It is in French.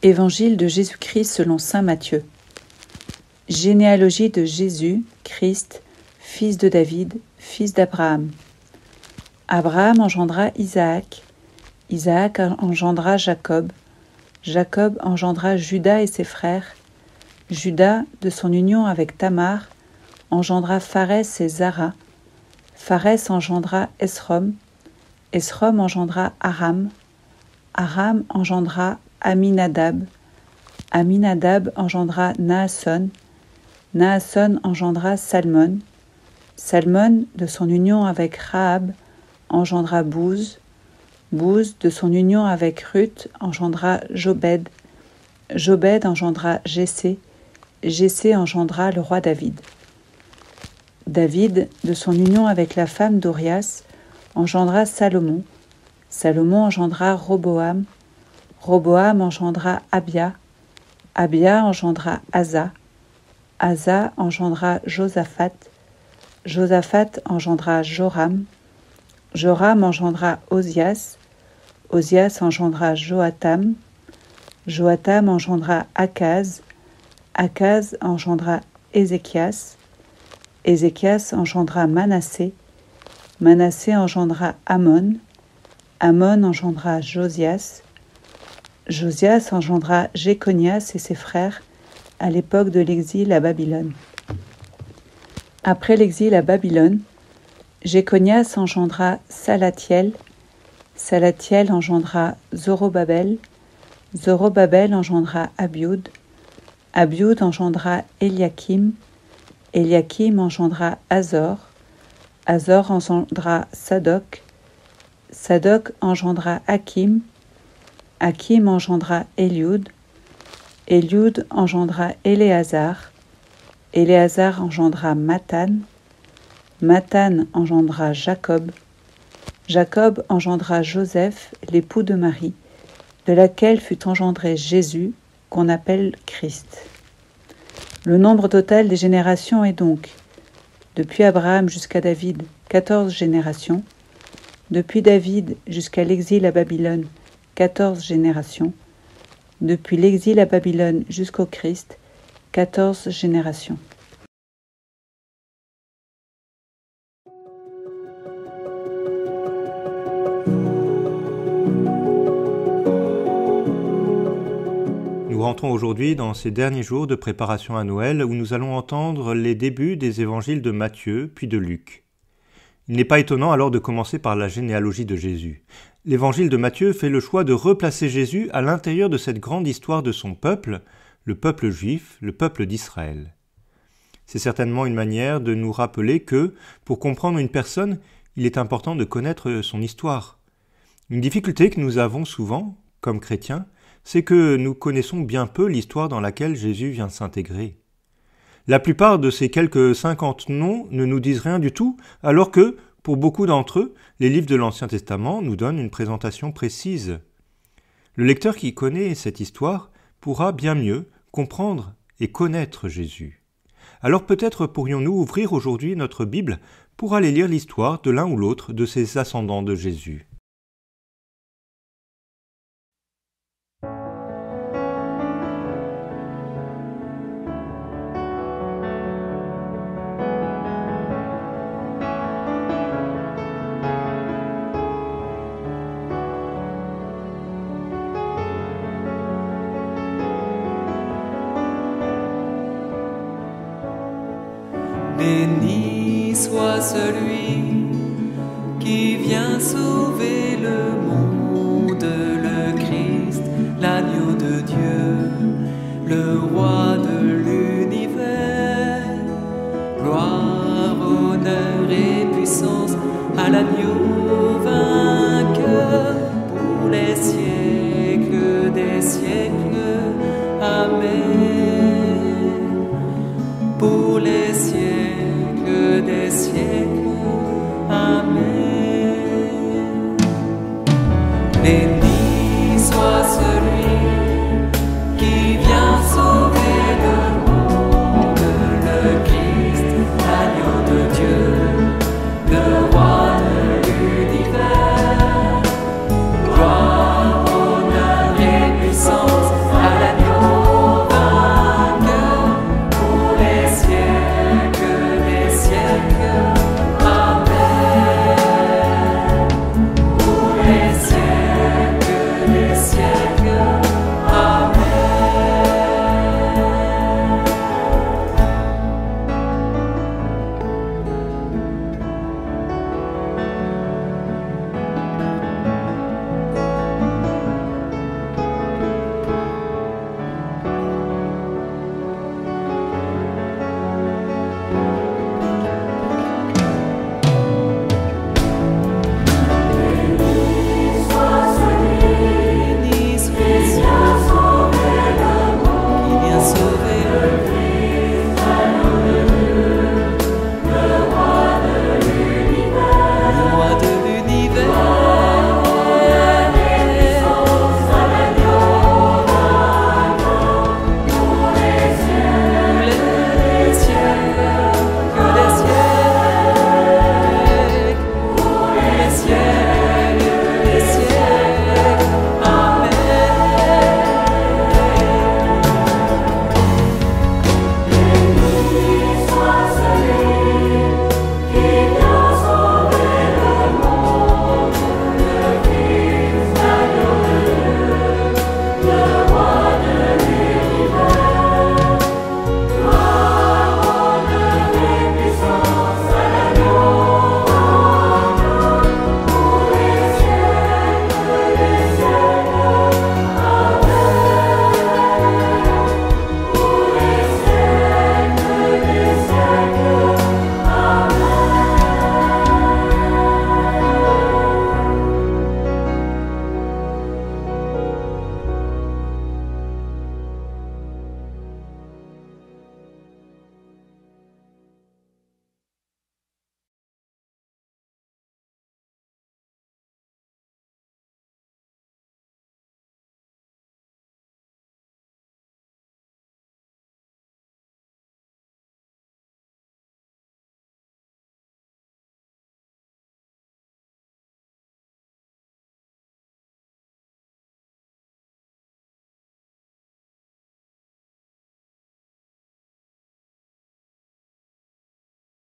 Évangile de Jésus-Christ selon saint Matthieu. Généalogie de Jésus, Christ, fils de David, fils d'Abraham. Abraham engendra Isaac, Isaac engendra Jacob, Jacob engendra Juda et ses frères, Juda, de son union avec Tamar, engendra Pharès et Zara, Pharès engendra Esrom, Esrom engendra Aram, Aram engendra Aminadab, Aminadab engendra Naasson, Naasson engendra Salmon, Salmon, de son union avec Rahab, engendra Bouz, Bouz, de son union avec Ruth, engendra Jobed, Jobed engendra Jessé, Jessé engendra le roi David. David, de son union avec la femme d'Urias, engendra Salomon, Salomon engendra Roboam, Roboam engendra Abia, Abia engendra Asa, Asa engendra Josaphat, Josaphat engendra Joram, Joram engendra Osias, Osias engendra Joatam, Joatam engendra Akaz, Akaz engendra Ézéchias, Ézéchias engendra Manassé, Manassé engendra Amon, Amon engendra Josias, Josias engendra Jéconias et ses frères à l'époque de l'exil à Babylone. Après l'exil à Babylone, Jéconias engendra Salathiel, Salathiel engendra Zorobabel, Zorobabel engendra Abiud, Abiud engendra Eliakim, Eliakim engendra Azor, Azor engendra Sadoc, Sadoc engendra Hakim, Hakim engendra Eliud, Eliud engendra Éléazar, Éléazar engendra Mathan, Mathan engendra Jacob, Jacob engendra Joseph, l'époux de Marie, de laquelle fut engendré Jésus, qu'on appelle Christ. Le nombre total des générations est donc, depuis Abraham jusqu'à David, 14 générations, depuis David jusqu'à l'exil à Babylone, 14 générations, depuis l'exil à Babylone jusqu'au Christ, 14 générations. Nous rentrons aujourd'hui dans ces derniers jours de préparation à Noël où nous allons entendre les débuts des évangiles de Matthieu puis de Luc. Il n'est pas étonnant alors de commencer par la généalogie de Jésus. L'évangile de Matthieu fait le choix de replacer Jésus à l'intérieur de cette grande histoire de son peuple, le peuple juif, le peuple d'Israël. C'est certainement une manière de nous rappeler que, pour comprendre une personne, il est important de connaître son histoire. Une difficulté que nous avons souvent, comme chrétiens, c'est que nous connaissons bien peu l'histoire dans laquelle Jésus vient s'intégrer. La plupart de ces quelques 50 noms ne nous disent rien du tout, alors que, pour beaucoup d'entre eux, les livres de l'Ancien Testament nous donnent une présentation précise. Le lecteur qui connaît cette histoire pourra bien mieux comprendre et connaître Jésus. Alors peut-être pourrions-nous ouvrir aujourd'hui notre Bible pour aller lire l'histoire de l'un ou l'autre de ces ascendants de Jésus. Béni soit celui qui vient sauver le monde, le Christ, l'agneau de Dieu, le roi de l'univers. Gloire, honneur et puissance à l'agneau vainqueur pour les siècles des siècles.